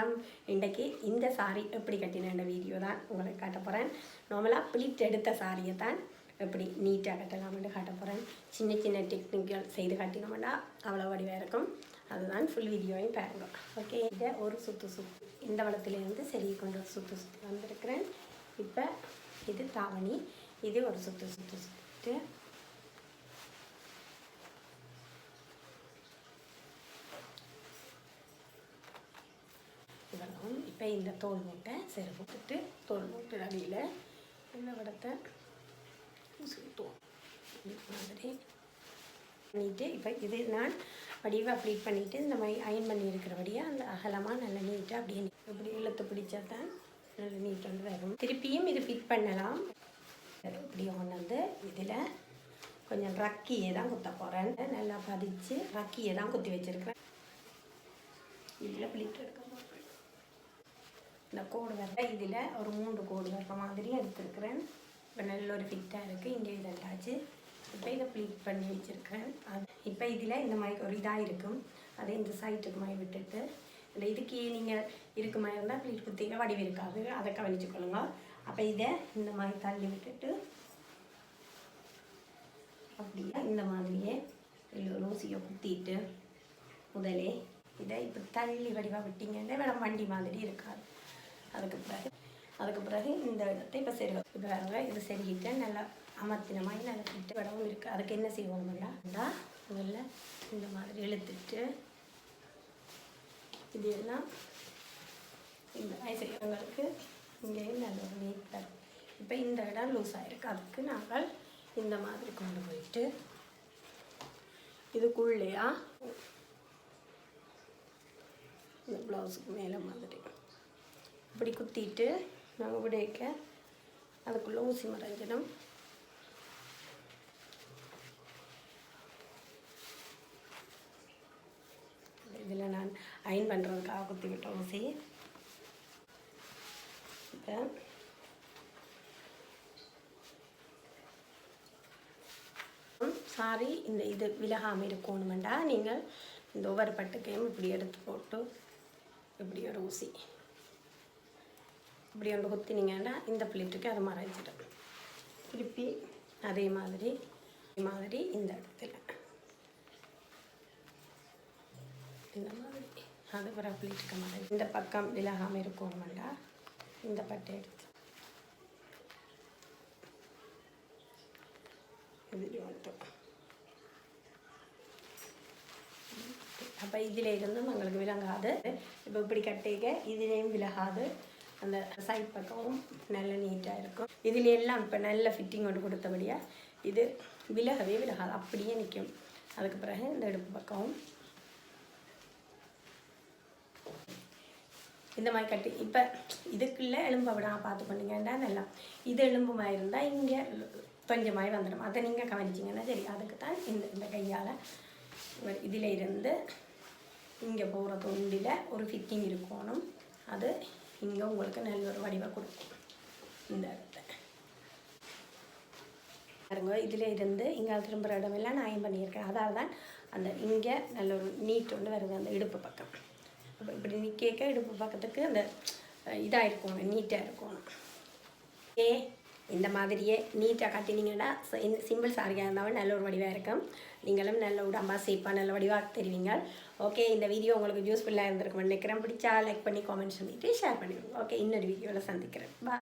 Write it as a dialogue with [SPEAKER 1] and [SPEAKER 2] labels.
[SPEAKER 1] வணக்கம். இன்றைக்கு இந்த சாரி எப்படி கட்டின வீடியோ தான் உங்களுக்கு காட்ட போகிறேன். நார்மலாக ப்ளீட் எடுத்த சாரியை தான் எப்படி நீட்டாக கட்டலாம்னு காட்ட போகிறேன். சின்ன சின்ன டெக்னிக்கல் செய்து கட்டினோம்னா அவ்வளோ வடிவாக இருக்கும். அதுதான் ஃபுல் வீடியோவையும் பாருங்க. ஓகே, இதை ஒரு சுற்று இந்த வளத்துலேருந்து சரி கொண்டு ஒரு சுற்று வந்திருக்கிறேன். இப்போ இது தாவணி, இது ஒரு சுற்று இவ்வளவும். இப்போ இந்த தோல் மூட்டை சரி போட்டுட்டு தோல் மூட்டை அடியில் இந்த வடத்தை சுற்றுவோம் மாதிரி பண்ணிவிட்டு, இப்போ இது நான் வடிவாக ப்ளீட் பண்ணிவிட்டு இந்த மாதிரி அயன் பண்ணி இருக்கிறபடியாக அந்த அகலமாக நல்ல நீட்டாக அப்படியே இப்படி இழுத்து பிடிச்சா தான் நல்ல நீட் வந்து வரும். திருப்பியும் இது ஃபிட் பண்ணலாம். இப்படி கொண்டு வந்து இதில் கொஞ்சம் ரக்கியை தான் குத்த போகிறேன். நல்லா பதிச்சு ரக்கியை தான் குத்தி வச்சுருக்கிறேன். இதில் ப்ளீட் எடுக்க போகிறேன். இந்த கோடு வர இதில் ஒரு 3 கோடு வர்ற மாதிரி எடுத்துருக்கிறேன். இப்போ நல்ல ஒரு ஃபிட்டாக இருக்குது. இங்கே இதெல்லாச்சு இப்போ இதை ப்ளீட் பண்ணி வச்சுருக்கிறேன். அது இப்போ இதில் இந்த மாதிரி ஒரு இதாக இருக்கும். அதை இந்த சைட்டுக்கு மாதிரி விட்டுட்டு இந்த இதுக்கு நீங்கள் இருக்க மாதிரி இருந்தால் ப்ளீட் குத்திங்க வடிவு இருக்காது, அதை கவனிச்சுக்கொள்ளுங்க. அப்போ இதை இந்த மாதிரி தள்ளி விட்டுட்டு அப்படியே இந்த மாதிரியே லூசியை குத்திட்டு முதலே இதை இப்போ தள்ளி வடிவாக விட்டிங்கன்னா வேறு வண்டி மாதிரி இருக்காது. அதுக்கு பிறகு இந்த இடத்தை இப்போ சரி இப்போ இது சரிக்கிட்டு நல்லா அமர்த்தின மாதிரி நல்லா கிட்ட இடமும் இருக்குது. அதுக்கு என்ன செய்வோம்னா முதல்ல இந்த மாதிரி இழுத்துட்டு இது எல்லாம் இந்த செய்யறவங்களுக்கு இங்கேயும் நல்ல ஒரு நீட்டாக இப்போ இந்த இடம் லூஸ் ஆகிருக்கு. அதுக்கு நாங்கள் இந்த மாதிரி கொண்டு போயிட்டு இதுக்குள்ளேயா இந்த ப்ளவுஸுக்கு மேலே மாதிரி இப்படி குத்திட்டு நாங்கள் விடைக்க அதுக்குள்ளே ஊசி மறைஞ்சிடும். இதில் நான் அயன் பண்ணுறதுக்காக குத்தி விட்ட ஊசி. இப்போ சாரி இந்த இது விலகாமல் இருக்கணுமெண்டா நீங்கள் இந்த ஒவ்வொரு பட்டுக்கையும் இப்படி எடுத்து போட்டு இப்படி ஒரு ஊசி இப்படி ஒன்று குத்தினீங்கன்னா இந்த ப்ளீட்டுக்கு அது மறைஞ்சிடும். திருப்பி அதே மாதிரி இந்த இடத்துல இந்த மாதிரி அது ஒரு ப்ளீட்டுக்கு மறை இந்த பக்கம் விலகாமல் இருக்கணுமெண்டா இந்த பட்டை எடுத்து இதில் மட்டும் அப்போ இதில் இருந்தும் எங்களுக்கு விளங்காது. இப்போ இப்படி கட்டிக்க இதிலேயும் விலகாது. அந்த சைட் பக்கமும் நல்ல நீட்டாக இருக்கும். இதில் எல்லாம் இப்போ நல்ல ஃபிட்டிங் கொண்டு கொடுத்தபடியாக இது விலகவே விலகாது, அப்படியே நிற்கும். அதுக்கு பிறகு இந்த இடுப்பு பக்கமும் இந்த மாதிரி கட்டி இப்போ இதுக்குள்ளே எலும்பை விடாம பார்த்து பண்ணிங்கன்னா நல்லா இது எலும்புமாக இருந்தால் இங்கே கொஞ்சமாய் வந்துடும். அதை நீங்கள் கவனிச்சிங்கன்னா சரி. அதுக்கு தான் இந்த கையால் இதில் இருந்து இங்கே போகிற தொண்டில் ஒரு ஃபிட்டிங் இருக்கணும். அது இங்கே உங்களுக்கு நல்ல ஒரு வடிவாக கொடுக்கும். இந்த இடத்த பாருங்க, இதில் இருந்து இங்கே திரும்புகிற இடமெல்லாம் நான் அயன் பண்ணியிருக்கேன். அதால் தான் அந்த இங்கே நல்ல ஒரு நீட் ஒன்று வருது அந்த இடுப்பு பக்கம். அப்போ இப்படி நிற்க இடுப்பு பக்கத்துக்கு அந்த இதாக இருக்கணும், நீட்டாக இருக்கணும். இந்த மாதிரியே நீட்டாக கட்டினீங்கன்னா சிம்பிள் சாரியாக இருந்தாலும் நல்ல ஒரு வடிவாக இருக்கும். நீங்களும் நல்ல உடம்பா சேஃபாக நல்ல வடிவாக தெரிவிங்க. ஓகே, இந்த வீடியோ உங்களுக்கு யூஸ்ஃபுல்லாக இருந்திருக்கும்னு நினைக்கிறேன். பிடிச்சா லைக் பண்ணி காமெண்ட்ஸ் பண்ணிவிட்டு ஷேர் பண்ணிவிடுங்க. ஓகே, இன்னொரு வீடியோவில் சந்திக்கிறேன். பாய்.